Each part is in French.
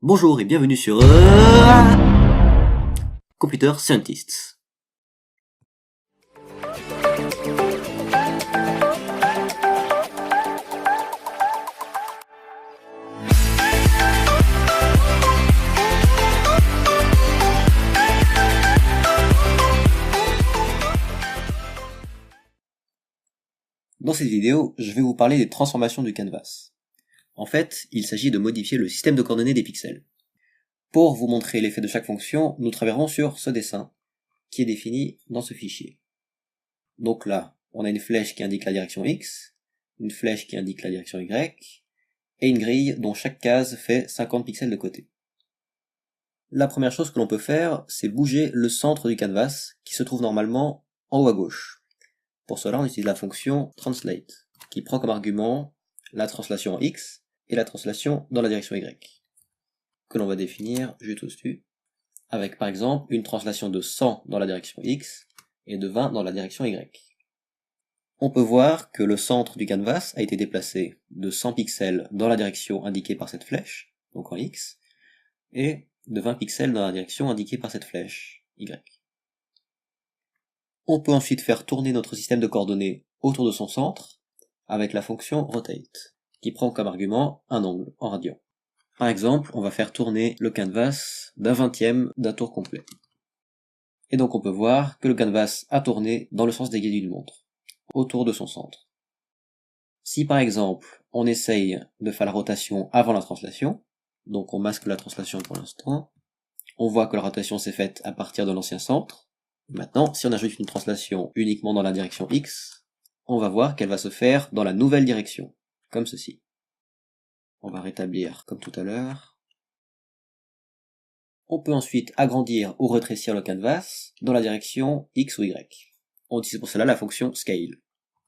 Bonjour et bienvenue sur Computer Scientists. Dans cette vidéo, je vais vous parler des transformations du canvas. En fait, il s'agit de modifier le système de coordonnées des pixels. Pour vous montrer l'effet de chaque fonction, nous travaillerons sur ce dessin, qui est défini dans ce fichier. Donc là, on a une flèche qui indique la direction X, une flèche qui indique la direction Y, et une grille dont chaque case fait 50 pixels de côté. La première chose que l'on peut faire, c'est bouger le centre du canvas, qui se trouve normalement en haut à gauche. Pour cela, on utilise la fonction translate, qui prend comme argument la translation en X et la translation dans la direction Y, que l'on va définir juste au-dessus, avec par exemple une translation de 100 dans la direction X et de 20 dans la direction Y. On peut voir que le centre du canvas a été déplacé de 100 pixels dans la direction indiquée par cette flèche, donc en X, et de 20 pixels dans la direction indiquée par cette flèche, Y. On peut ensuite faire tourner notre système de coordonnées autour de son centre avec la fonction rotate, qui prend comme argument un angle en radians. Par exemple, on va faire tourner le canvas d'un vingtième d'un tour complet. Et donc on peut voir que le canvas a tourné dans le sens des aiguilles d'une montre, autour de son centre. Si par exemple, on essaye de faire la rotation avant la translation, donc on masque la translation pour l'instant, on voit que la rotation s'est faite à partir de l'ancien centre. Maintenant, si on ajoute une translation uniquement dans la direction X, on va voir qu'elle va se faire dans la nouvelle direction, comme ceci. On va rétablir comme tout à l'heure. On peut ensuite agrandir ou rétrécir le canvas dans la direction X ou Y. On utilise pour cela la fonction scale,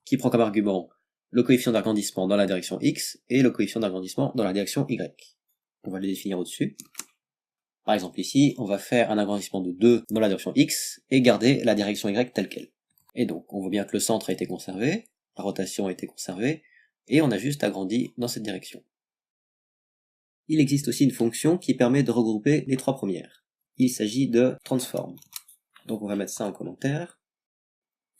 qui prend comme argument le coefficient d'agrandissement dans la direction X et le coefficient d'agrandissement dans la direction Y. On va les définir au-dessus. Par exemple ici, on va faire un agrandissement de 2 dans la direction X et garder la direction Y telle qu'elle. Et donc, on voit bien que le centre a été conservé, la rotation a été conservée, et on a juste agrandi dans cette direction. Il existe aussi une fonction qui permet de regrouper les trois premières. Il s'agit de transform. Donc on va mettre ça en commentaire.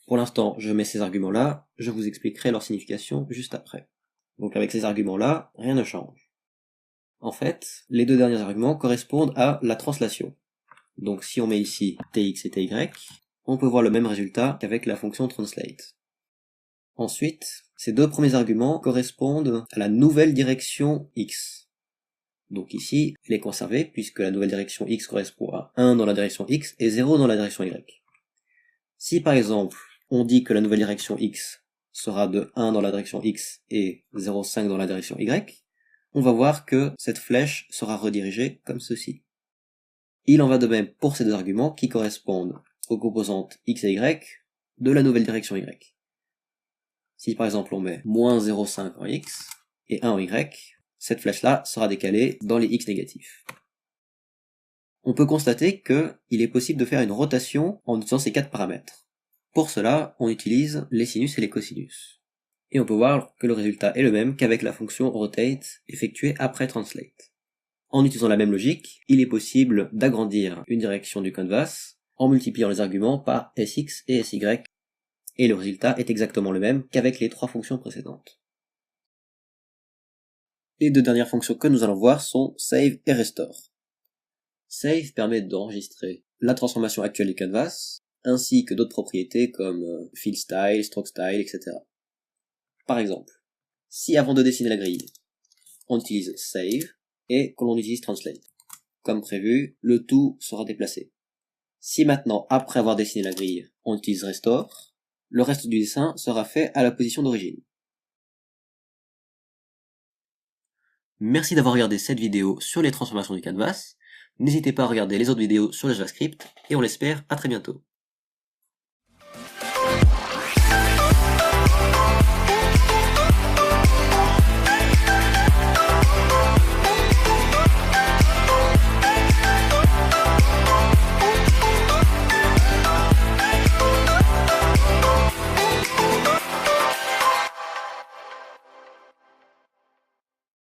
Pour l'instant, je mets ces arguments-là, je vous expliquerai leur signification juste après. Donc avec ces arguments-là, rien ne change. En fait, les deux derniers arguments correspondent à la translation. Donc si on met ici tx et ty, on peut voir le même résultat qu'avec la fonction translate. Ensuite, ces deux premiers arguments correspondent à la nouvelle direction x. Donc ici, elle est conservée puisque la nouvelle direction x correspond à 1 dans la direction x et 0 dans la direction y. Si par exemple, on dit que la nouvelle direction x sera de 1 dans la direction x et 0,5 dans la direction y, on va voir que cette flèche sera redirigée comme ceci. Il en va de même pour ces deux arguments qui correspondent aux composantes x et y de la nouvelle direction y. Si par exemple on met moins 0,5 en x et 1 en y, cette flèche-là sera décalée dans les x négatifs. On peut constater qu'il est possible de faire une rotation en utilisant ces quatre paramètres. Pour cela, on utilise les sinus et les cosinus. Et on peut voir que le résultat est le même qu'avec la fonction rotate effectuée après translate. En utilisant la même logique, il est possible d'agrandir une direction du canvas en multipliant les arguments par sx et sy, et le résultat est exactement le même qu'avec les trois fonctions précédentes. Les deux dernières fonctions que nous allons voir sont save et restore. Save permet d'enregistrer la transformation actuelle du canvas, ainsi que d'autres propriétés comme fill style, stroke style, etc. Par exemple, si avant de dessiner la grille, on utilise save et que l'on utilise translate, comme prévu, le tout sera déplacé. Si maintenant, après avoir dessiné la grille, on utilise restore, le reste du dessin sera fait à la position d'origine. Merci d'avoir regardé cette vidéo sur les transformations du canvas. N'hésitez pas à regarder les autres vidéos sur le JavaScript et on l'espère à très bientôt.